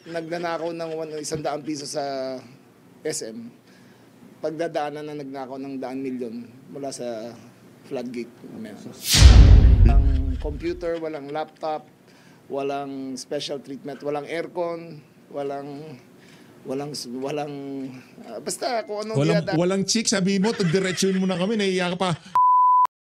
nagnanakaw ng 100 piso sa SM, pagdadaanan na nagnakaw ng 100,000,000 mula sa floodgate. Walang computer, walang laptop, walang special treatment, walang aircon, walang basta kung anong Walang chick, sabihin mo, diretsuin mo na kami, naiiyak ka pa.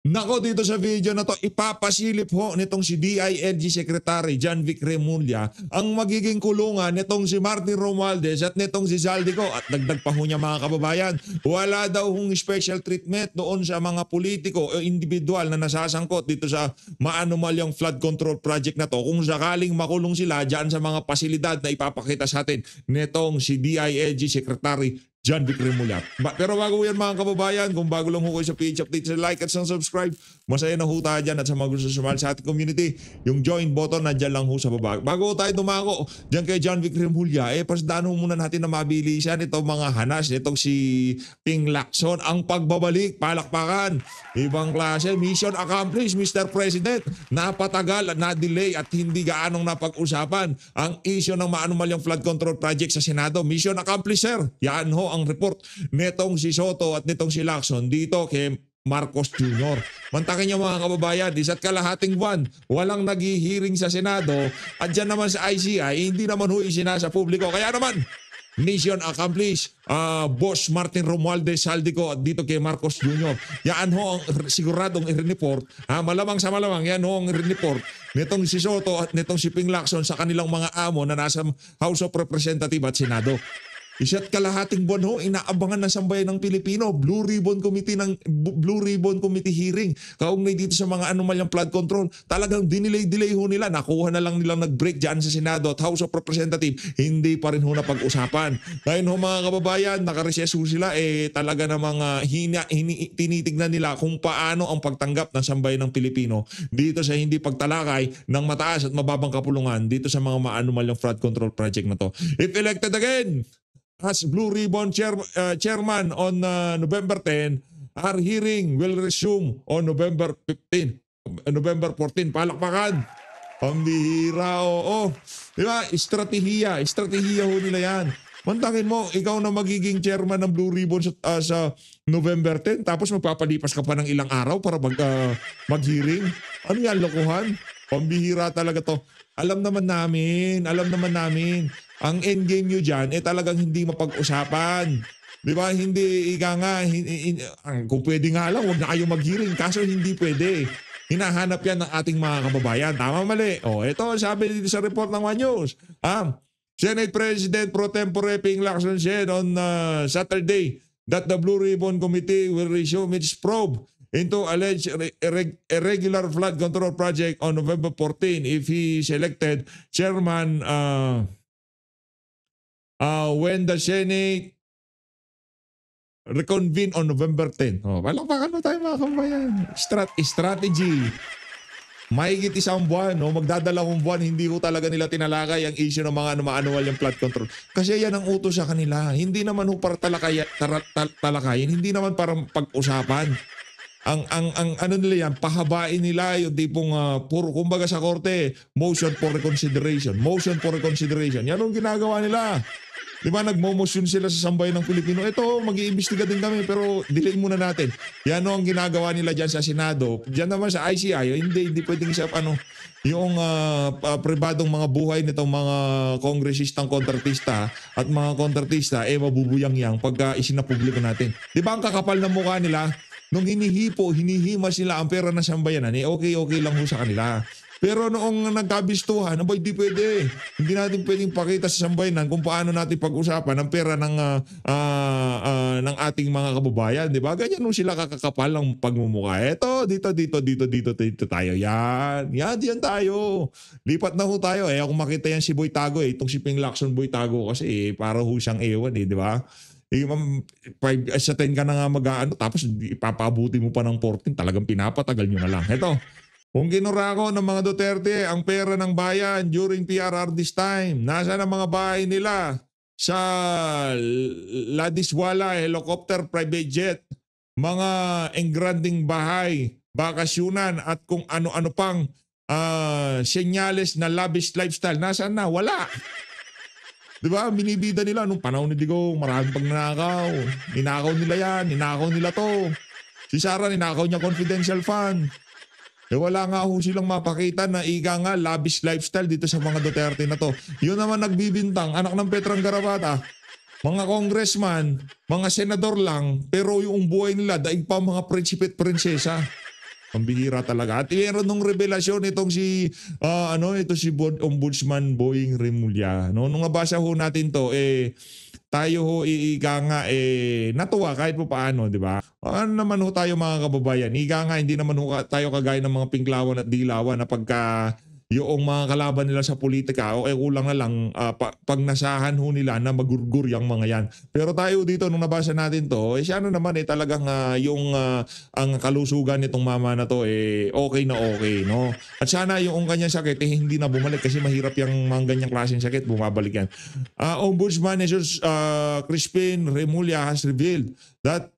Nako, dito sa video na to, ipapasilip ho nitong si DILG Secretary John Vic Remulla ang magiging kulungan nitong si Martin Romualdez at nitong si Zaldico. At dagdag pa ho niya mga kababayan, wala daw hong special treatment doon sa mga politiko o individual na nasasangkot dito sa maanumalyang flood control project na to kung sakaling makulong sila dyan sa mga pasilidad na ipapakita sa atin nitong si DILG Secretary John Vic Remulla. Pero bago yan mga kababayan, kung bago lang ho kayo sa PH Update, like at subscribe, masaya na ho tayo dyan. At sa mga gusto sumali sa ating community, yung join button nandyan lang ho sa baba. Bago tayo tumako dyan kay John Vic Remulla, pasadaan ho muna natin na mabilisan itong mga hanas, itong si Ping Lacson, ang pagbabalik, palakpakan. Ibang klase, mission accomplished Mr. President. Napatagal at na-delay at hindi gaanong napag-usapan ang issue ng maanumalyang flood control project sa Senado. Mission accomplished, sir. Yan ho ang report netong si Soto at netong si Lacson dito kay Marcos Jr. Mantakin niyo mga kababayan, isa't kalahating buwan, walang naghihiring sa Senado at dyan naman sa ICI, hindi naman ho isinasa publiko. Kaya naman, mission accomplished, Boss Martin Romualdez Zaldico at dito kay Marcos Jr. Yan ho ang siguradong i-report. Malamang sa malamang, yan ho ang i-report nitong si Soto at nitong si Ping Lacson sa kanilang mga amo na nasa House of Representatives at Senado. Isa't kalahating buwan ho, inaabangan ng sambayan ng Pilipino, Blue Ribbon Committee hearing, kaugnay dito sa mga anomalyang flood control. Talagang dinilay-delay ho nila, nakuha na lang nilang nag-break dyan sa Senado at House of Representatives, hindi pa rin ho napag-usapan. Ngayon ho mga kababayan, nakareses ho sila, talaga namang tinitignan nila kung paano ang pagtanggap ng sambayan ng Pilipino dito sa hindi pagtalakay ng mataas at mababang kapulungan dito sa mga maanumalyang flood control project na to. If elected again as Blue Ribbon Chairman on November 10, our hearing will resume on November 14. Palakpakan. Pambihira, oo. Diba? Estratehiya ho nila yan. Mantakin mo, ikaw na magiging chairman ng Blue Ribbon sa November 10, tapos magpapalipas ka pa ng ilang araw para mag-hearing. Ano yan, lokohan? Pambihira talaga to. Alam naman namin, ang endgame nyo dyan, talagang hindi mapag-usapan. Di ba? Hindi, kung pwede nga lang, huwag na kayo mag-hearing. Kaso hindi pwede. Hinahanap yan ng ating mga kababayan. Tama, mali. Ito, sabi dito sa report ng One News. Senate President Pro Tempore Ping Lacson said on Saturday that the Blue Ribbon Committee will resume its probe into alleged irregular flood control project on November 14 if he is elected chairman when the Senate reconvene on November 10. Palakpakan mo tayo mga kabayan. Strategy. Mahigit isang buwan, magdadalawang buwan, hindi ko talaga nila tinalakay ang issue ng mga anual yung flood control. Kasi yan ang utos sa kanila. Hindi naman para talakayin, hindi naman para pag-usapan. Ang ano nila yan, pahabain nila yung tipong puro, kumbaga sa korte, motion for reconsideration. Yan ang ginagawa nila. Di ba, nagmo-motion sila sa sambayan ng Pilipino. Ito, mag-iimbestiga din kami pero delay muna natin. Yan ang ginagawa nila dyan sa Senado. Diyan naman sa ICI, hindi pwedeng sa yung pribadong mga buhay nitong mga kongresistang kontratista at mga kontratista, mabubuyang-yang pagka isinapubliko natin. Di ba ang kakapal ng mukha nila? Nung hinihima sila ang pera ng sambayanan, okay lang ho sa kanila. Pero noong nagkabistuhan, hindi pwede. Hindi natin pwedeng pakita sa sambayanan kung paano natin pag-usapan ang pera ng ating mga kababayan. Di ba? Ganyan nung sila kakakapal ng pagmumukha. Eto, dito tayo. Yan tayo. Lipat na ho tayo. Ako makita yan si Boy Tago. Itong si Ping Lacson Boy Tago kasi para ho siyang ewan. Di ba? 5 sa 10 ka na nga tapos ipapabuti mo pa ng 14, talagang pinapatagal nyo na lang. Ito, kung ginurako ng mga Duterte ang pera ng bayan during PRR this time, nasa ng mga bahay nila sa Ladiswala, helicopter, private jet, mga engranding bahay, bakasyunan at kung ano-ano pang senyales na lavish lifestyle, nasaan na? Wala. Di ba? Binibida nila nung panahon ni Digong, maraming pagnanakaw. Ninakaw nila yan, ninakaw nila to. Si Sara, ninakaw niya confidential fund. Wala nga ho silang mapakita na ika nga lavish lifestyle dito sa mga Duterte na to. Yun naman nagbibintang, anak ng Petrang Garabata, mga congressman, mga senador lang, pero yung buhay nila, daig pa mga prinsipe at prinsesa. Pambihira talaga. At meron nung revelasyon itong si Ombudsman Boying Remulla. No, nung nabasa ho natin to, tayo ho iika nga natuwa kahit po paano, di ba? Ano naman ho tayo mga kababayan? Ika nga hindi naman ho tayo kagaya ng mga pinklawan at dilawan na pagka yung mga kalaban nila sa politika o kulang na lang pag nasahan ho nila na magurgur yung mga yan. Pero tayo dito nung nabasa natin to, siya naman talagang ang kalusugan nitong mama na to okay na okay, no? At sana yung kanyang sakit hindi na bumalik kasi mahirap yung mga ganyang klaseng sakit, bumabalik yan. Ombudsman Jesus Crispin Remulla has revealed that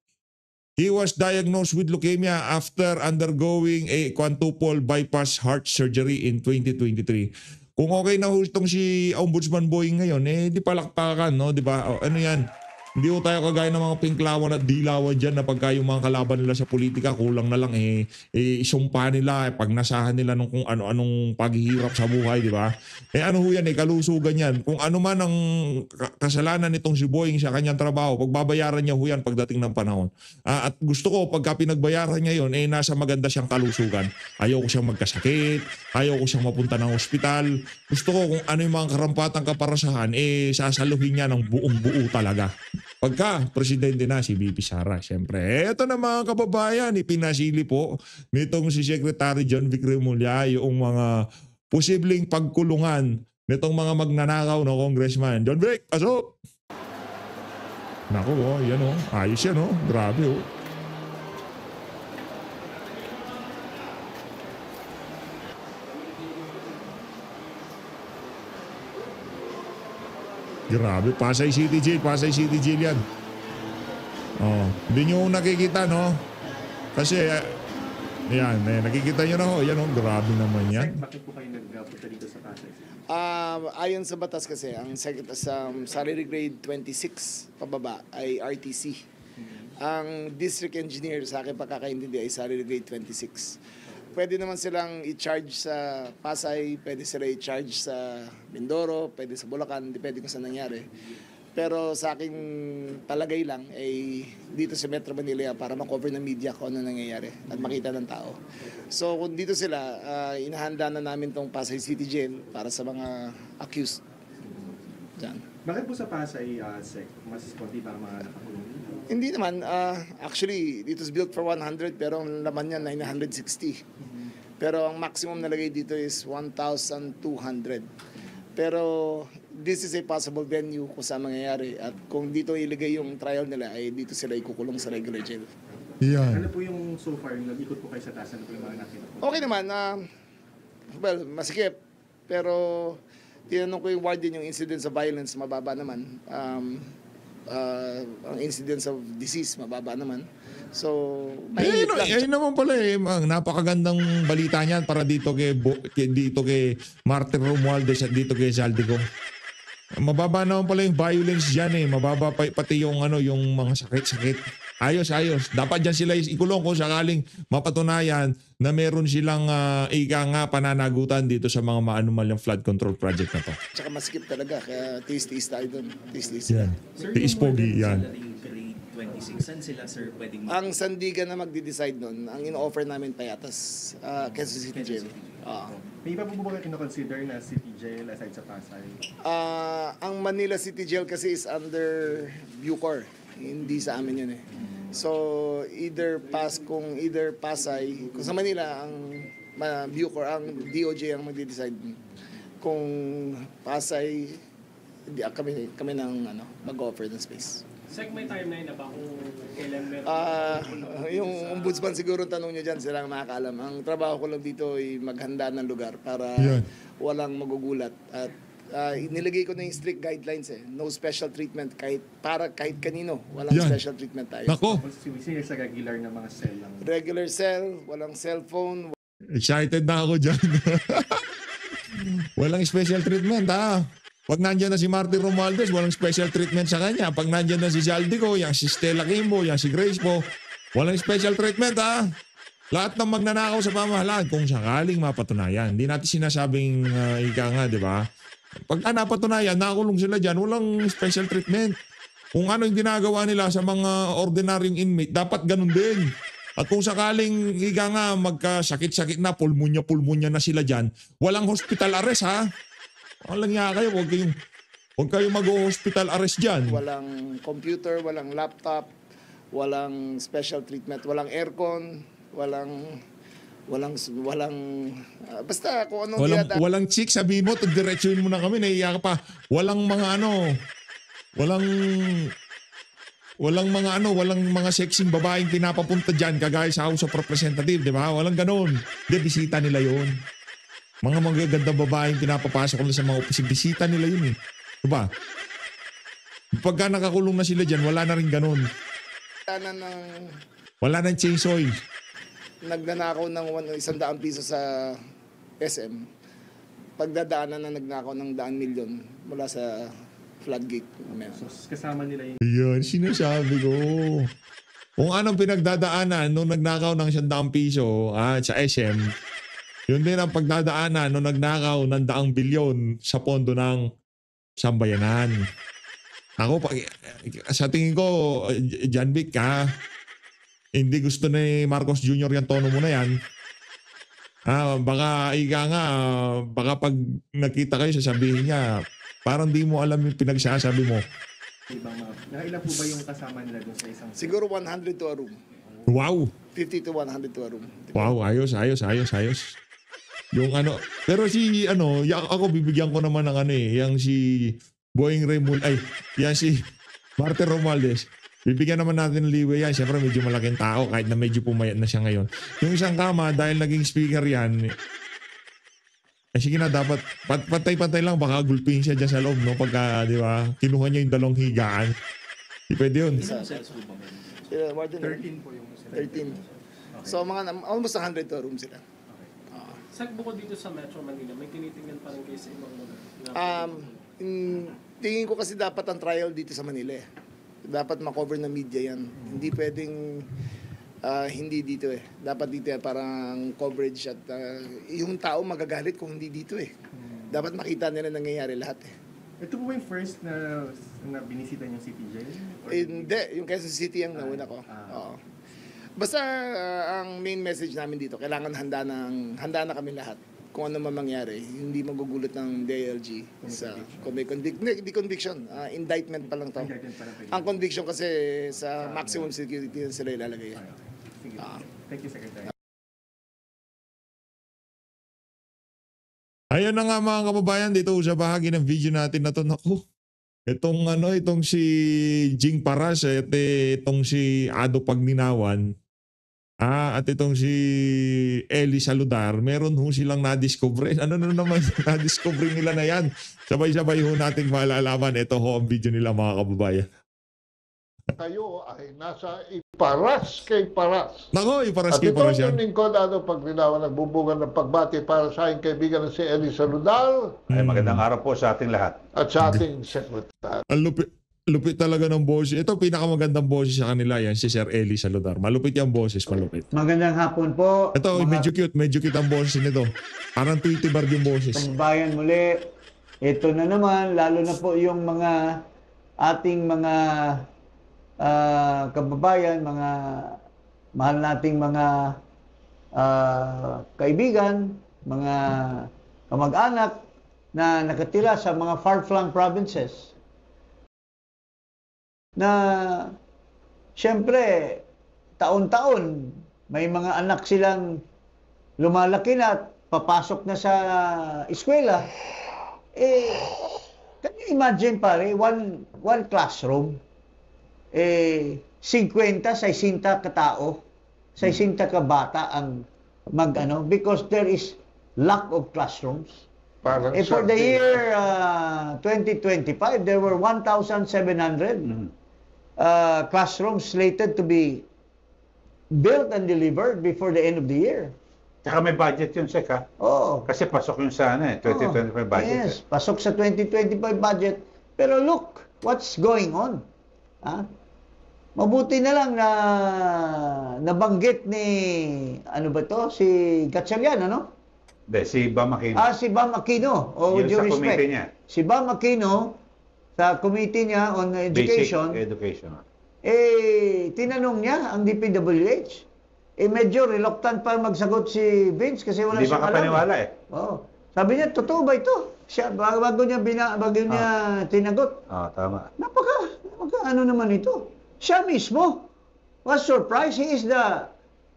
he was diagnosed with leukemia after undergoing a quadruple bypass heart surgery in 2023. Kung okay na ho itong si Ombudsman Boying ngayon, di palakpakan, no? Di ba? Ano yan? Hindi ho tayo kagaya ng mga pinklawan at dilawan dyan na pagka yung mga kalaban nila sa politika, kulang na lang isumpa nila, pagnasahan nila nung kung ano-anong paghihirap sa buhay, di ba? Ano ho yan, kalusugan yan. Kung ano man ang kasalanan nitong si Boying sa kanyang trabaho, pagbabayaran niya ho yan pagdating ng panahon. At gusto ko, pagka pinagbayaran niya yun, nasa maganda siyang kalusugan. Ayaw ko siyang magkasakit, ayaw ko siyang mapunta ng ospital. Gusto ko kung ano yung mga karampatang kaparasahan, sasaluhin niya ng buong buo talaga. Pagka presidente na si VP Sara, siyempre. Ito na mga kababayan, ipinasili po nitong si Secretary John Vic Remulla yung mga posibleng pagkulungan nitong mga magnanakaw na congressman. John Vic, pasok! Naku, yan ayos yan grabe Grabe, Pasay City Jail yan. Hindi nyo nakikita, no? Kasi, yan, nakikita nyo na yan grabe naman yan. Bakit po kayo nagpunta dito sa Pasay? Ayon sa batas kasi, ang salary grade 26 pababa ay RTC. Ang district engineer, sa akin pagkakaintindi, ay salary grade 26. Pwede naman silang i-charge sa Pasay, pwede sila i-charge sa Mindoro, pwede sa Bulacan, depende kung saan nangyari. Pero sa aking palagay lang, dito sa Metro Manila para makover ng media kung ano nangyayari at makita ng tao. So kung dito sila, inahanda na namin tong Pasay City Jail para sa mga accused. Diyan. Bakit po sa Pasay, Sec, mas konti para mga nakakulong? Hindi naman. Actually, it was built for 100 pero ang laman niya 960. Pero ang maximum nalagay dito is 1,200. Pero this is a possible venue kung saan mangyayari. At kung dito ilagay yung trial nila, ay dito sila ikukulong sa regular jail. Ano po yung so far, nag-ikot po kayo sa taas, ano po yung mga nakita po? Okay naman. Well, masikip. Pero tinanong ko yung warden yung incidence of violence, mababa naman. Ang incidence of disease, mababa naman. So, mahigit lang. Naman pala napakagandang balita niyan para dito kay Martin Romualdez at dito kay Zaldico. Mababa naman pala yung violence diyan mababa pati yung yung mga sakit-sakit. Ayos. Dapat diyan sila ikulong kung sakaling mapatunayan na meron silang pananagutan dito sa mga maanumalyang flood control project na to. Tsaka masikip talaga, kaya tiis-tiis tayo doon. Tiis-tiis. Yan. Sir, Tiis pogi yan. Grade 26, saan sila sir pwedeng Ang Sandigan na magde-decide nun, ang in-offer namin payatas, Quezon City Jail. May iba po ba kayo kinoconsider na city jail aside sa Pasay? Ang Manila City Jail kasi is under Bucor. Hindi sa amin yun So, either Pasay, kung sa Manila, ang Bucor, ang DOJ ang magde-decide. Kung Pasay, kami nang mag-offer ng space. Sec, may timeline na ba kung kailan meron? Yung ombudsman siguro tanong nyo dyan, sila ang makakaalam. Ang trabaho ko lang dito ay maghanda ng lugar para walang magugulat. At nilagay ko na yung strict guidelines No special treatment kahit kanino. Walang special treatment tayo. Nako, Sino sa regular na mga cell lang? Regular cell, walang cellphone. excited na ako dyan. Walang special treatment Pag nandyan na si Martin Romualdez, walang special treatment sa kanya. Pag nandyan na si Zaldico, yung si Stella Kimbo, yung si Grace po, walang special treatment ha. Lahat ng magnanakaw sa pamahalaan kung sakaling mapatunayan. Hindi natin sinasabing ika nga, di ba? Pag napatunayan, nakakulong sila dyan, walang special treatment. Kung ano yung ginagawa nila sa mga ordinaryong inmate, dapat ganun din. At kung sakaling ika nga magkasakit-sakit na, pulmonya na sila dyan, walang hospital arrest ha. Walang nga kayo, huwag kayong mag-hospital arrest dyan. Walang computer, walang laptop, walang special treatment, walang aircon, basta kung anong Walang chick, sabi mo, diretsuin mo na kami, naiiyak ka pa. Walang mga sexing babaeng pinapapunta dyan kagaya sa House of Representative, di ba? Walang ganon. Di, bisita nila yon. Mga magagandang babaeng pinapapasok nila sa mga opisina, bisita nila yun eh. Diba? Pagka nakakulong na sila dyan, wala na rin ganon. Wala nang chainsaw. Nagnanakaw ng 100 piso sa SM. Pagdadaanan na nagnakaw ng 100 milyon mula sa floodgate. So, kasama nila yung... Yan, sinasabi ko. Kung anong pinagdadaanan nung nagnakaw ng 100 piso sa SM, yun din ang pagdadaanan nung nagnakaw ng 100 bilyon sa pondo ng sambayanan. Ako, sa tingin ko, John Vic ka, hindi gusto ni Marcos Jr. yung tono mo na yan. Baka pag nakita kayo, sasabihin niya, parang di mo alam yung pinagsasabi mo. Nakailan po ba yung kasama nila doon sa isang... Siguro 100 to a room. Wow! 50 to 100 to a room. Wow, ayos. Yung pero ako bibigyan ko naman ng yung si Boying Raymond, yan si Martin Romualdez. Bibigyan naman natin ng liwe yan. Siyempre medyo malaking tao kahit na medyo pumayat na siya ngayon. Yung isang kama, dahil naging speaker yan, sige na, dapat pantay-pantay lang, baka gulpihin siya dyan sa loob, no? Pagka, di ba, kinuha niya yung 2 higaan. Di pwede yun. More than 13 po yung... 13. So mga almost 100 to a room sila. Sag, bukod dito sa Metro Manila, may tinitingnan pa rin kayo sa ibang lugar? Tingin ko kasi dapat ang trial dito sa Manila eh. Dapat makover ng media yan. Hindi pwedeng hindi dito eh. Dapat dito parang coverage at yung tao magagalit kung hindi dito eh. Dapat makita nila nangyayari lahat eh. Ito po ba yung first na binisita niyo si TJ? Hindi, yung Quezon City ang nauna ko. Oo. Basta ang main message namin dito, kailangan handa na kami lahat. Kung ano man mangyari, hindi magugulat ng DILG sa conviction, indictment pa lang to. Ang conviction kasi sa maximum security na sila ilalagay. Thank you, Secretary. Ayun na nga mga kababayan, dito sa bahagi ng video natin na to, naku. Itong si Jing Paras at itong si Ado Pagninawan at itong si Eli Saludar, meron ho silang na-discover. Ano naman na-discover nila na yan? Sabay-sabay ho nating malalaman. Ito ho ang video nila mga kababayan. Kayo ay nasa iparas kay paras. Nako, iparas At kay paras yan. itong lingkod, Ado Pagninawan, nagbubugan ng pagbati para sa aking kaibigan na si Eli Saludar Ay magandang araw po sa ating lahat. at sa ating sekretary. Ang lupit talaga ng boses. Ito, pinakamagandang boses sa kanila yan, si Sir Eli Saludar. Malupit yung boses, malupit. Magandang hapon po. Ito, medyo cute ang boses nito. Parang Tweety Bird yung boses. Kababayan muli. Ito na naman, lalo na po yung mga ating mga kababayan, mga mahal nating mga kaibigan, mga kamag-anak na nakatira sa mga far-flung provinces. Na siyempre, taon-taon, may mga anak silang lumalaki na at papasok na sa eskwela. Can you imagine pare, one classroom, 50, 60 katao, 60 kabata ang because there is lack of classrooms. Parang For the year 2025, there were 1,700 classrooms slated to be built and delivered before the end of the year. Tsaka may budget yun, Sek, ha? Oo. Kasi pasok yun sa 2025 budget. Yes, pasok sa 2025 budget. Pero look, what's going on? Ha? Mabuti na lang na nabanggit ni, ano ba to, si Gatchalian, ano? Hindi, si Bam Aquino. Si Bam Aquino. Yun sa committee niya. Si Bam Aquino, sa committee niya on education, Basic education. tinanong niya ang DPWH. Medyo reluctant pa magsagot si Vince kasi wala Hindi siyang alam. makapaniwala Oo. Sabi niya, totoo ba ito? Siya, bago niya, tinagot. Tama. Ano naman ito? Siya mismo was surprised. He is the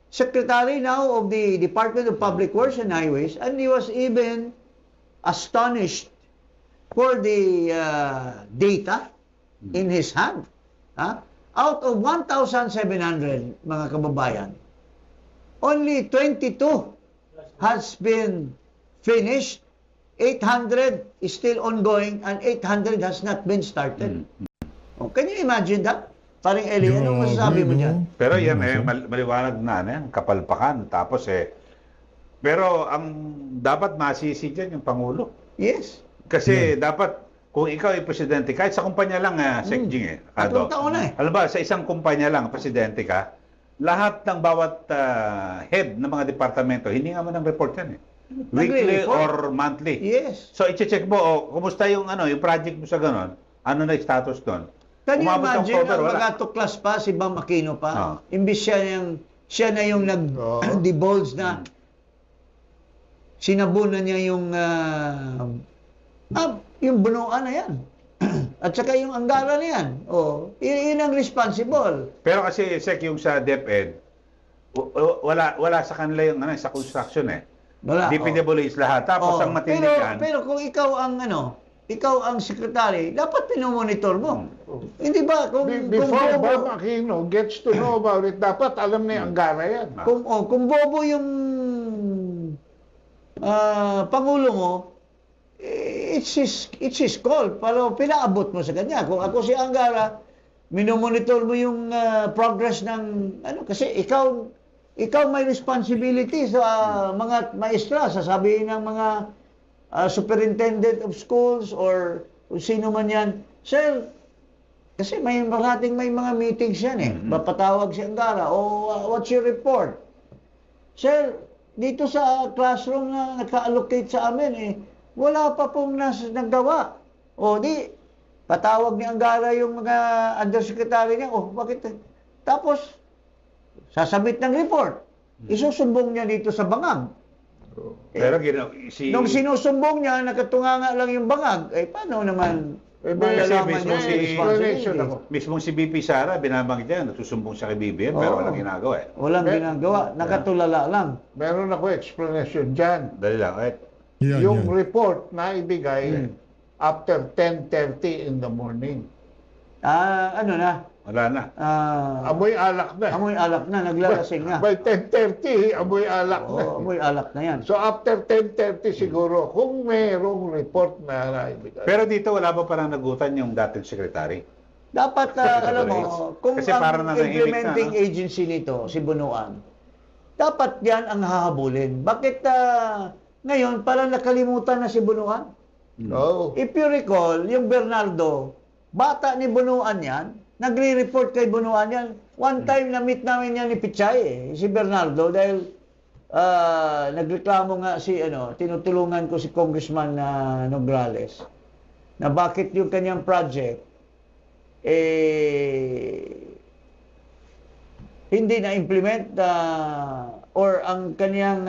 secretary now of the Department of Public Works and Highways, and he was even astonished for the data in his hand. Out of 1,700 mga kababayan, only 22 has been finished, 800 is still ongoing, and 800 has not been started. Oh, can you imagine that? Parang Eli, ano masasabi mo dyan? Pero yan, maliwanag na, kapalpakan. Tapos pero ang dapat masisi dyan yung Pangulo. Yes. Kasi dapat, kung ikaw ay presidente, kahit sa kumpanya lang, Sek Jing, Tatlong taon na alam ba, sa isang kumpanya lang, presidente ka, lahat ng bawat head ng mga departamento, hindi nga mo ng report yan Weekly or monthly. Yes. So, i-check mo, kumusta yung, yung project mo sa ganon, ano na yung status doon? Can you Umabot ng imagine, October, ang wala. magatuklas pa, si Bam Aquino pa, imbis siya na yung nag-divulge na sinabunan niya yung bunuan na yan. At saka yung Anggara na yan. Yun ang responsible. Pero kasi, Sek, yung sa DepEd, wala sa kanila yung sa construction Wala. DPWH lahat. Tapos ang matindigan. Pero kung ikaw ang secretary, dapat pinomonitor mo. Hindi ba? Before Bam Aquino gets to know about it, dapat alam na yung Anggara yan. Kung bobo yung Pangulo mo, it's his call. Pero pinaabot mo sa kanya. Kung ako si Anggara, minomonitor mo yung progress ng kasi ikaw may responsibility sa mga maestra, sasabihin ng mga superintendent of schools or kung sino man yan, sir, kasi may mga meetings yan papatawag si Anggara, what's your report? Sir, dito sa classroom na naka-allocate sa amin wala pa pong nagawa. Di patawag ni Anggara yung mga undersecretary niya, bakit? Tapos sasabit ng report. Isusumbong niya dito sa bangag. Pero nung sinusumbong niya, nakatunganga lang yung bangag, paano naman malalaman niya yung responsibility? Mismong si BP Sara, binabanggit niya, nagsusumbong siya kay BBM, pero walang ginagawa Walang ginagawa, nakatulala lang. Meron ako explanation dyan. Dali lang, Yung report na ibigay after 10:30 in the morning. Ano na? Wala na. Amoy alak na. Amoy alak na, naglalasing na. By 10:30, amoy alak na. Amoy alak na yan. So after 10:30 siguro, kung mayroong report na naibigay. Pero dito wala ba parang nagutan yung dating secretary? Dapat, alam mo, kung kasi parang ang implementing agency nito, si Bunuan, dapat yan ang hahabulin. Bakit ngayon parang nakalimutan na si Bunuan? If you recall, yung Bernardo, bata ni Bunuan yan, nagre-report kay Bunuan yan. One time na-meet namin yan ni Pichay, si Bernardo, dahil nagreklamo nga tinutulungan ko si Congressman Nograles, na bakit yung kanyang project, hindi na-implement or ang kanyang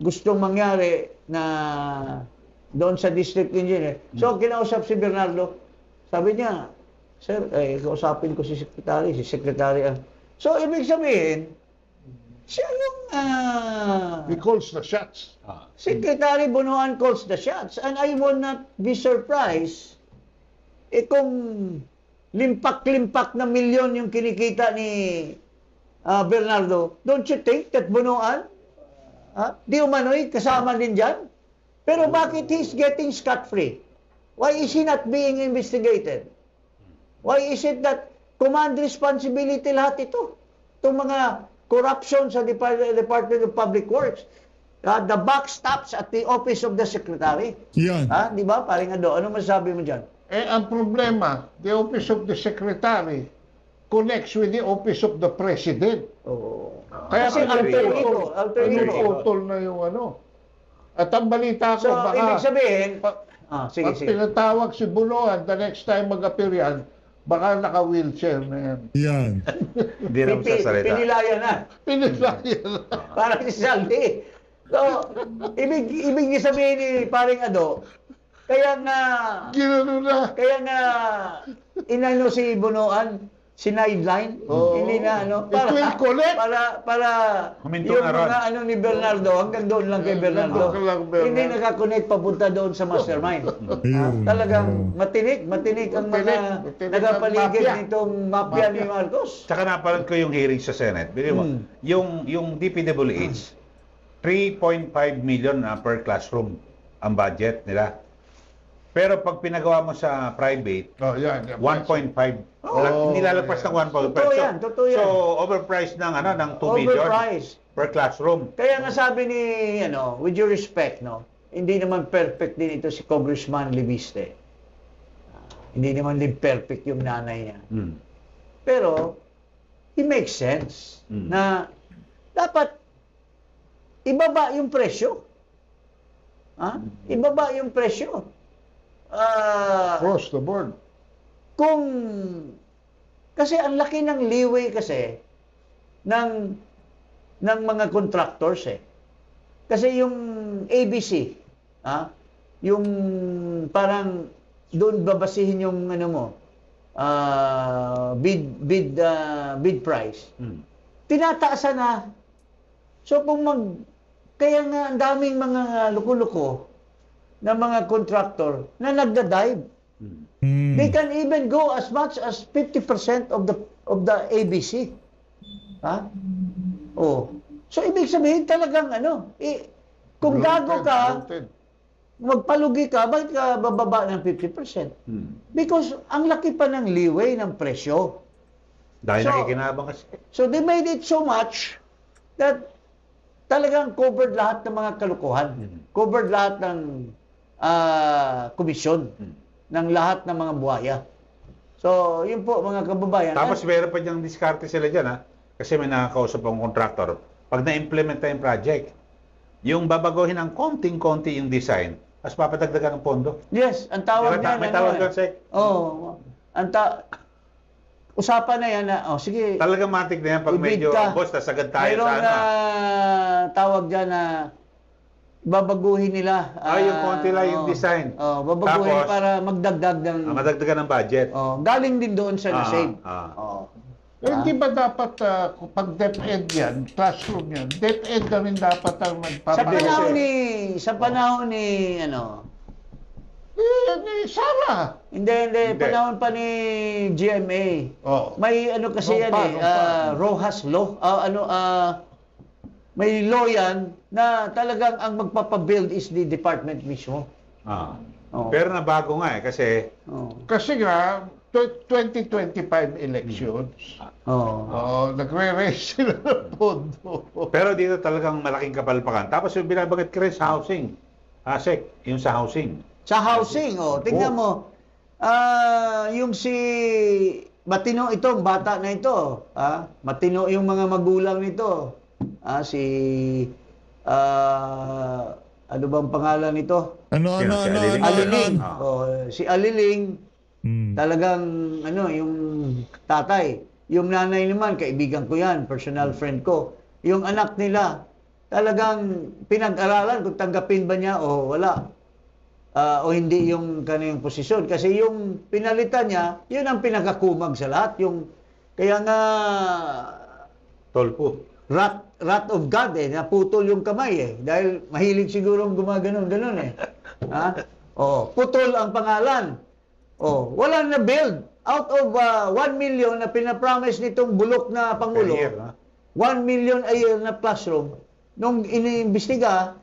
gustong mangyari na doon sa district engineer. So, kinausap si Bernardo, sabi niya, sir, kausapin ko si secretary. So, ibig sabihin, siya yung He calls the shots. Secretary Bunuan calls the shots. And I will not be surprised kung limpak-limpak na milyon yung kinikita ni Bernardo. Don't you think that Bunuan, di umano'y kasama din dyan? Pero bakit he's getting scot-free? Why is he not being investigated? Why is it that command responsibility lahat ito? Itong mga corruption sa Department of Public Works. The buck stops at the office of the secretary. Yan. Di ba? Paring Ado, ano masabi mo dyan? Ang problema, the office of the secretary connects with the office of the president. Oo. Kaya Kasi alter ego. pinuputol na yung ano. At ang balita ko, So, baka ibig sabihin, sige, pag sige. pinatawag si Bunoan, the next time mag-appear yan, baka naka-wheelchair na yan. Yan. Hindi na magsasalita. Pinilayan na. Pinilayan na. Parang si Saldi. So, ibig niya sabihin ni paring Ado, kaya nga inano si Bunoan, sideline, hindi na ano, It will connect. para Huminto yung na ron. mga ni Bernardo, hanggang doon lang kay Bernardo. Hindi nakakonect papunta doon sa mastermind. Ayun. Talagang matinik ang mga Matinik nagapaligid ang mafia. nitong mafia ni Marcos. Tsaka napanood ko yung hearing sa Senate. Bigyan mo, yung DPWH, 3.5 million per classroom ang budget nila. Pero pag pinagawa mo sa private, 1.5. Nilalagpas ng 1.5. Totoo yan. So, overpriced ng 2 million Overpriced. per classroom. Kaya nga sabi ni, with your respect, hindi naman perfect din ito si Congressman Libiste. Hindi naman din perfect yung nanay niya. Pero, he makes sense na dapat ibaba yung presyo. Ibaba yung presyo. Across the board. Kasi ang laki ng leeway kasi ng mga contractors Kasi yung ABC, yung parang doon babasihin yung bid price. Tinataasan na. So kaya nga ang daming mga luko-luko na mga contractor na nagda-dive. They can even go as much as 50% of the ABC. So ibig sabihin talagang kung gago ka, magpalugi ka, bakit ka bababa ng 50%? Because ang laki pa ng leeway ng presyo. Dahil So, nakikinabang kasi. So they made it so much that talagang covered lahat ng mga kalukuhan. Covered lahat ng komisyon ng lahat ng mga buhaya. So, yun po mga kababayan. Tapos meron pa diyang diskarte sila dyan kasi may nakakausap akong contractor. Pag na-implement na yung project, yung babaguhin ng konting-konti yung design, as papadagdagan ng pondo. Yes, ang tawag niyan. May tawag doon, Sek. Usapan na yan na, sige. Talagang matik na yan pag medyo, boss, nasagad tayo mayroong sa tawag dyan na babaguhin nila. Yung konti lang yung design. Babaguhin Tapos, para magdagdag ng... madagdagan ng budget. Galing din doon sa na-save. Hindi ba dapat pag DepEd yan, classroom yan, DepEd na rin dapat ang Sa panahon ni Sara. Hindi. Panahon pa ni GMA. May kasi Rojas Law. May law yan na talagang ang magpapabuild is the department mismo. Pero nabago nga kasi... Kasi nga, 2025 elections, nagre-raise sila ng pondo. Pero dito talagang malaking kapalpakan. Tapos yung binabanggit ko rin sa housing. Sek, yung sa housing. Sa housing, tingnan mo, yung si matino itong bata na ito, matino yung mga magulang nito, ano bang pangalan nito? Aliling. Si Aliling, talagang yung tatay. Yung nanay naman, kaibigan ko yan, personal friend ko. Yung anak nila, talagang pinag-aralan kung tanggapin ba niya o wala. O hindi yung kanyang posisyon. Kasi yung pinalitan niya, yun ang pinakakumag sa lahat. Kaya nga... Tolpo. Wrath of God naputol yung kamay Dahil mahilig siguro gumaganon-ganon putol ang pangalan. Wala na build. Out of 1 million na pinapromise nitong bulok na Pangulo, 1 million a year na classroom, nung iniimbestiga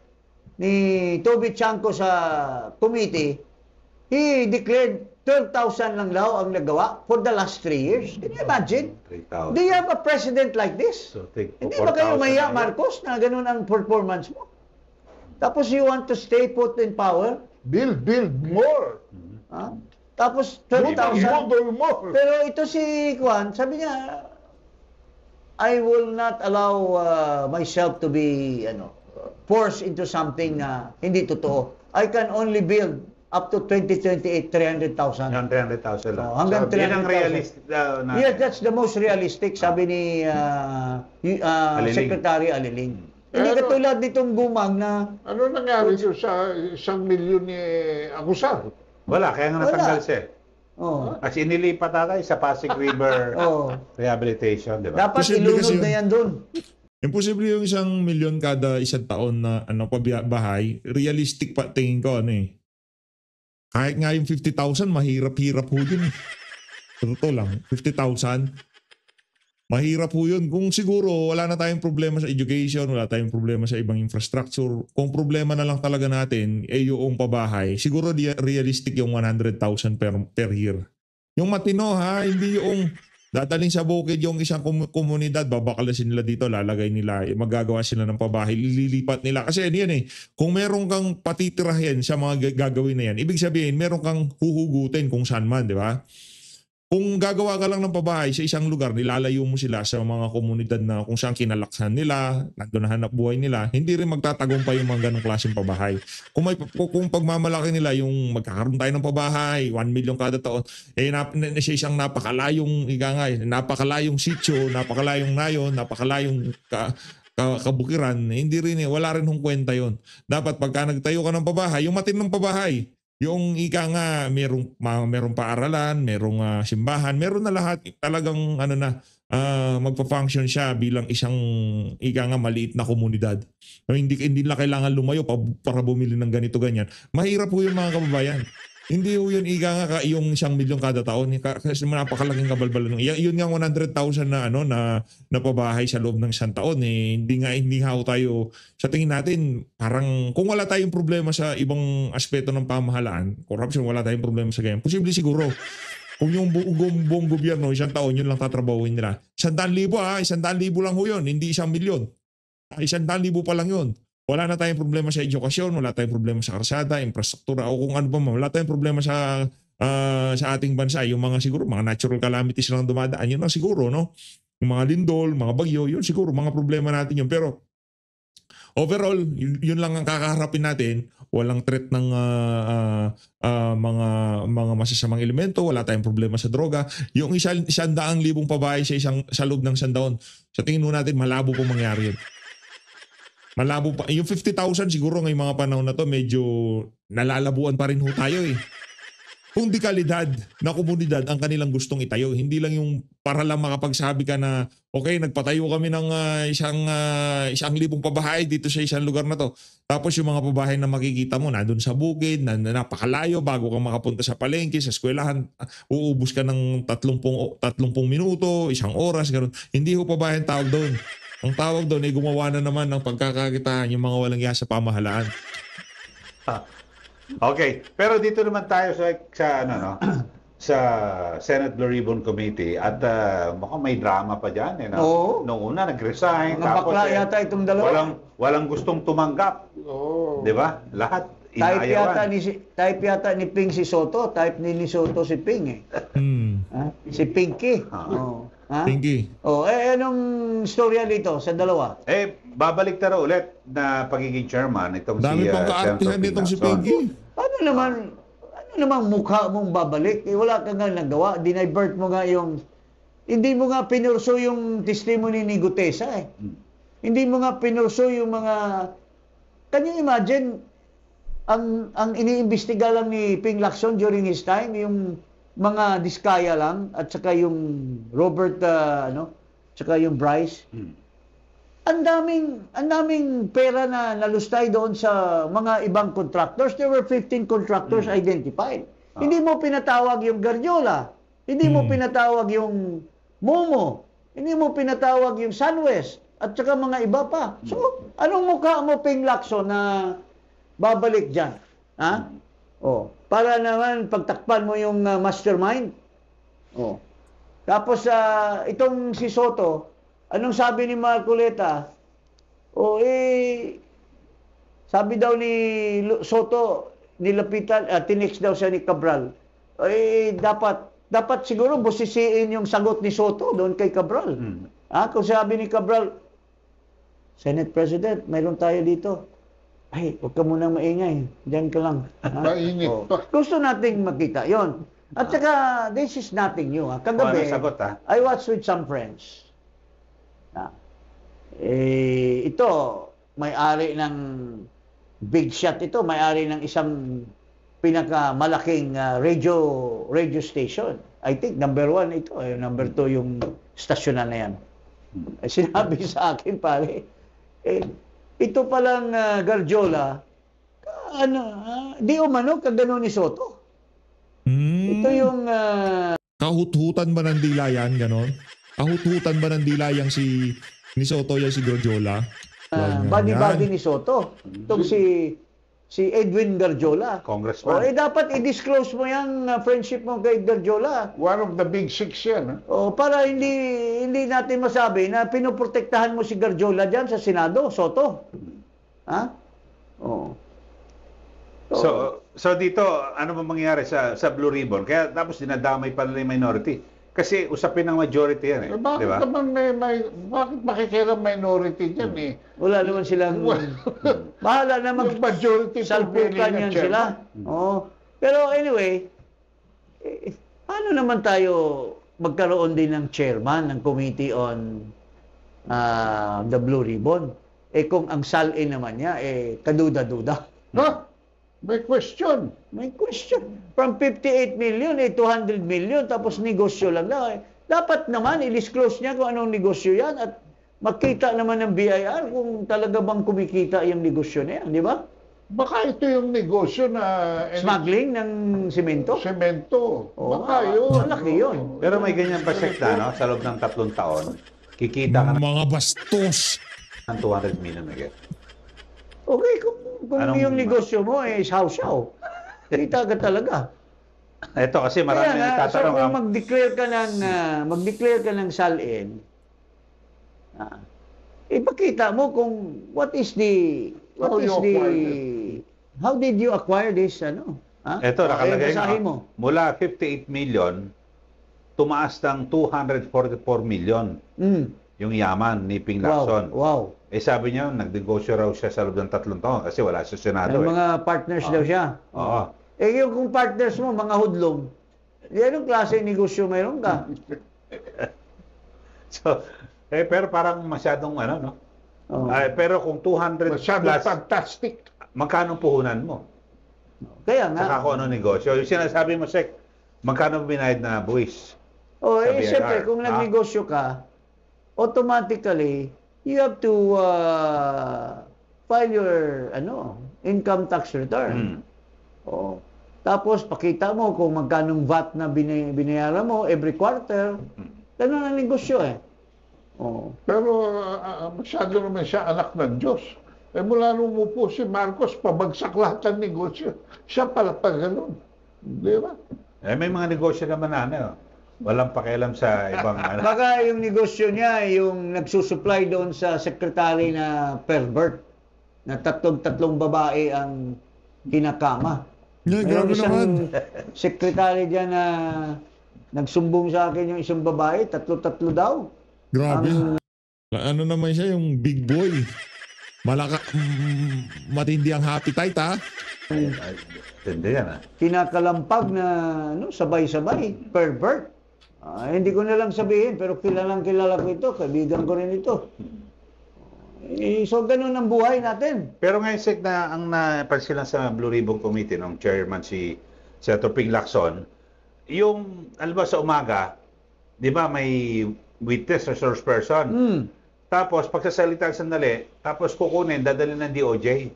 ni Toby Chanco sa committee, he declared 12,000 lang daw ang nagawa for the last 3 years. Can you imagine? 3,000. Do you have a president like this? So, take Hindi ba kayo 4,000 maya, a year. Marcos, na ganun ang performance mo? Tapos you want to stay put in power? Build more. Ha? Tapos Model 20,000. more. Pero ito si Juan, sabi niya, I will not allow myself to be forced into something na hindi totoo. I can only build up to 2028, 300,000. Yung 300,000 lang. Hanggang So, yun ang 300,000. realistic na. Yes, that's the most realistic, sabi ni Aliling. Secretary Aliling. Hindi Pero- katulad nitong gumang na Ano nangyari doon sa 1 milyon ni Agusar? Wala, kaya nga natanggal siya. oh, Kasi inilipat ata sa Pasig River oh, Rehabilitation, di ba? dapat Posible kasi ilunod yun. na yan doon. Imposible yung 1 milyon kada isang taon na pabahay. Realistic pa tingin ko Kahit nga yung 50,000 mahirap-hirap ho yun. Totoo lang, 50,000. Mahirap po yun. Kung siguro wala na tayong problema sa education, wala tayong problema sa ibang infrastructure, kung problema na lang talaga natin yung pabahay, siguro realistic yung 100,000 per year. Yung matino hindi yung dadaling sa bukid yung isang komunidad, babakalasin nila dito, lalagay nila, magagawa sila ng pabahay, ililipat nila. Kasi yan kung meron kang patitirahin sa mga gagawin na yan, ibig sabihin meron kang huhugutin kung saan man, di ba? Kung gagawa ka lang ng pabahay sa isang lugar, nilalayo mo sila sa mga komunidad na kung saan kinalaksan nila, nandun na hanap buhay nila, hindi rin magtatagumpay yung mga ganong klaseng pabahay. Kung pagmamalaki nila yung magkakaroon tayo ng pabahay, 1 million kada taon, siya isang napakalayong sitio, napakalayong nayon, napakalayong kabukiran, hindi rin wala rin hong kwenta yon. Dapat pagka nagtayo ka ng pabahay, yung matinong pabahay, yung merong paaralan, merong simbahan, meron na lahat talagang magpa-function siya bilang isang maliit na komunidad. So, hindi na kailangan lumayo para bumili ng ganito ganyan. Mahirap po yung mga kababayan. Hindi po yun yung 1 milyon kada taon kasi napakalaking kabalbalan. Yun nga 100,000 na pabahay sa loob ng isang taon hindi nga tayo sa tingin natin parang kung wala tayong problema sa ibang aspeto ng pamahalaan, corruption, wala tayong problema sa ganyan. Posible siguro kung yung buong gobyerno isang taon yun lang tatrabahuin nila. 100,000 100,000 lang ho yun, hindi 1 milyon. 100,000 pa lang yun. Wala na tayong problema sa edukasyon, wala tayong problema sa karsada, infrastruktura o kung ano pa man. Wala tayong problema sa ating bansa. Yung siguro mga natural calamities lang dumadaan, yun lang siguro, no? Yung mga lindol, mga bagyo, yun siguro mga problema natin yun. Pero overall, yun lang ang kakaharapin natin. Walang threat ng mga masasamang elemento, wala tayong problema sa droga. Yung 100,000 pabahay sa loob ng 1 taon, sa tingin mo natin malabo pong mangyari yun. Malabo pa. Yung 50,000 siguro ngayong mga panahon na to medyo nalalabuan pa rin ho tayo Kung di kalidad na komunidad ang kanilang gustong itayo, hindi lang yung para lang makapagsabi ka na okay, nagpatayo kami ng 1,000 pabahay dito sa isang lugar na to. Tapos yung mga pabahay na makikita mo nandun sa bukid, na napakalayo bago kang makapunta sa palengke, sa eskwelahan, uubos ka ng 30 minuto, 1 oras, gano'n. Hindi ho pabahay ang tawag doon. Ang tawag doon ay gumawa na naman ng pagkakakitaan yung mga walang iya sa pamahalaan. Okay, pero dito naman tayo sa Senate Blue Ribbon Committee at mukhang may drama pa diyan Oo. Noong una nag-resign Mga bakla yata itong dalawa. walang gustong tumanggap. Oo. 'Di ba? Lahat Type inayawan. yata ni Ping si Soto, type ni Soto si Ping Si Pinky. Oo. Ha? Pinky. Anong storya dito sa dalawa? Babalik taro ulit na pagiging chairman itong Dami pang kaartihan nitong si Pinky. Ano naman mukha mong babalik? Wala ka nga nagawa. Dinivert mo nga hindi mo nga pinurso yung testimony ni Gutesa Hindi mo nga pinurso yung mga... Can you imagine, ang iniimbestiga lang ni Ping Lacson during his time, yung mga diskaya lang, at saka yung Robert, saka yung Bryce. Ang daming pera na nalustay doon sa mga ibang contractors. There were 15 contractors identified. Hindi mo pinatawag yung Guardiola. Hindi mo pinatawag yung Momo. Hindi mo pinatawag yung Sunwest. At saka mga iba pa. So, anong mukha mo, Ping Lacson, na babalik dyan? Ha? Para naman pagtakpan mo yung mastermind. Tapos, itong si Soto, anong sabi ni Marcoleta? Sabi daw ni Soto, nilapitan, tinext daw siya ni Cabral. Dapat siguro busisiin yung sagot ni Soto doon kay Cabral. Kung sabi ni Cabral, Senate President, mayroon tayo dito. Ay, huwag ka munang maingay. Diyan ka lang. Mainit pa. Gusto nating makita yon. At saka, this is nothing new. Kagabi, Ano sagot, I watched with some friends. Ito, may-ari ng big shot ito, may-ari ng isang pinakamalaking radio station. I think number 1 ito, number 2 yung stasyonan na yan. Sinabi sa akin, pare, ito palang Garjola, di umano kagano ni Soto. Ito yung... Kahut-hutan ba ng dila yan, ganon? Kahut-hutan ba ng dila yang ni Soto yan si Garjola? Body-body ni Soto. Itong si Edwin Garjola. Congressman. Dapat i-disclose mo yung friendship mo kay Garjola. One of the big six yan. Para hindi natin masabi na pinoprotektahan mo si Garjola dyan sa Senado, Soto. So dito, ano ba mangyayari sa Blue Ribbon? Kaya tapos dinadamay pa nila yung minority. Kasi usapin ng majority yan eh. Bakit Diba? naman bakit makikilang minority dyan eh? Wala naman silang... Bahala na Yung majority salpukan yan sila. Pero anyway, paano naman tayo magkaroon din ng chairman ng Committee on the Blue Ribbon? Kung ang SALN naman niya, kaduda-duda. May question. May question. From 58 million, 200 million, tapos negosyo lang daw. Dapat naman, i-disclose niya kung anong negosyo yan at makita naman ng BIR kung talaga bang kumikita yung negosyo na yan, di ba? Baka ito yung negosyo na... Smuggling ng simento? Semento. Baka yun. Malaki yun. Pero may ganyan pa sekta, no? Sa loob ng 3 taon, kikita ka Mga bastos! ng 200 million again. Okay, kung yung negosyo mo shaw-shaw, kita ka talaga. Ito kasi marami nagtatanong. Kung mag-declare ka ng SALN, ipakita mo kung how did you acquire this, Ito, nakalagay mo. Mula 58 million, tumaas ng 244 million yung yaman ni Ping Lacson. Wow. Sabi niya, nagdegosyo raw siya sa loob ng 3 taon kasi wala sa Senado. Mga partners daw siya. Oo. Yung kung partners mo, mga hudlong, anong klase ng negosyo mayroon ka? So, pero parang masyadong no? Pero kung 200 Masyadong plus, fantastic. magkano puhunan mo? Kaya nga. Saka kung ano negosyo. Yung sinasabi mo, Sek, magkano binayad na buwis? Siyempre, kung nagnegosyo ka, automatically, you have to file your income tax return. Tapos pakita mo kung magkanong VAT na binayaran mo every quarter. Ganun ang negosyo Pero masyado naman siya anak ng Diyos. Mula nung umupo si Marcos, pabagsak lahat ng negosyo. Siya pala pa ganun. Di ba? May mga negosyo naman walang pakialam sa ibang Baka yung negosyo niya, yung nagsusupply doon sa secretary na pervert, na tatlong babae ang kinakama. Grabe naman. Secretary dyan na nagsumbong sa akin yung isang babae, tatlo daw. Grabe. Ano naman siya, yung big boy. Matindi ang appetite, Hindi yan, Kinakalampag na sabay-sabay, pervert. Hindi ko na lang sabihin, pero kilala ko ito, kaibigan ko rin ito. So, ganun ang buhay natin. Pero ngayon, Sek, ang napansin lang sa Blue Ribbon Committee, ng chairman si Senator Ping Lacson, yung, sa umaga, di ba, may witness or source person. Tapos, pagsasalita sandali, tapos kukunin, dadalhin ng DOJ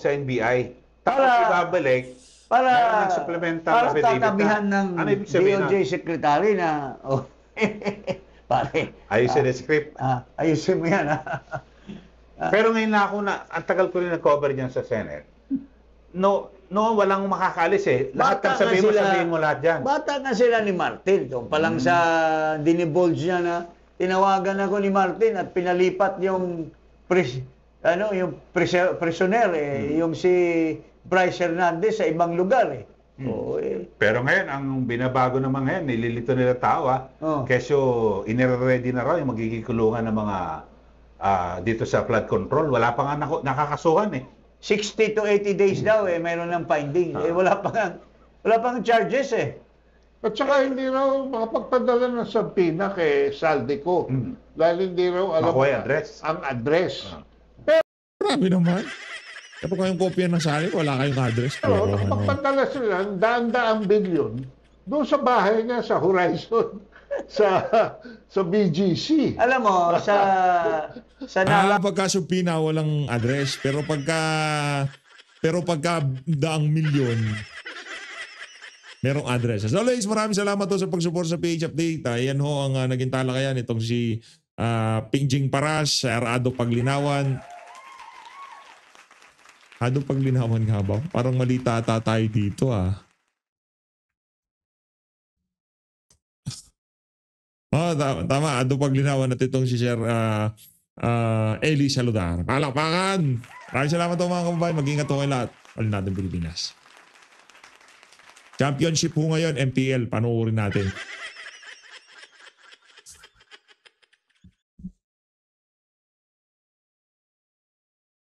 sa NBI. Tapos ibabalik, para tatabihan ng DOJ secretary na pare. Ayusin yung script. Ayusin mo yan. Pero ngayon ang tagal ko rin nag-cover dyan sa Senate. No, walang makakalis Lahat ng sabihin mo lahat dyan. Bata nga sila ni Martin. Doon pa lang sa dinibulge niya na tinawagan ako ni Martin at pinalipat yung yung prisoner yung si Bryce Hernandez sa ibang lugar Oo, Pero ngayon, ang binabago naman ngayon, nililito nila tao Keso inire-ready na raw yung magiging kulungan ng mga dito sa flood control. Wala pa nga nakakasuhan 60 to 80 days daw mayroon ng finding. Wala pang charges At saka hindi raw makapagpadala ng sampina kay Saldico. Dahil hindi raw alam Makuha yung address. ang address. Grabe naman. Kapag kayong kopya ng sali, wala kayong address. Pero Pero, nakapagpadala sila ng daan-daang bilyon doon sa bahay niya sa Horizon, sa BGC. Alam mo, sa pagka supina, walang address. Pero pagka daang milyon, merong address. So ladies, maraming salamat sa pag-support sa PH Update. Yan ho ang naging talakayan itong si Pingjing Paras, Ado Paglinawan. Ado Paglinawan nga ba? Parang malita ata tayo dito Tama. Ado Paglinawan at itong si Sir Eli Saludar. Palakpakan! Maraming salamat po mga kababayan. Mag-ingat po kayo lahat. All natin Pilipinas. Championship po ngayon, MPL. Panoorin natin.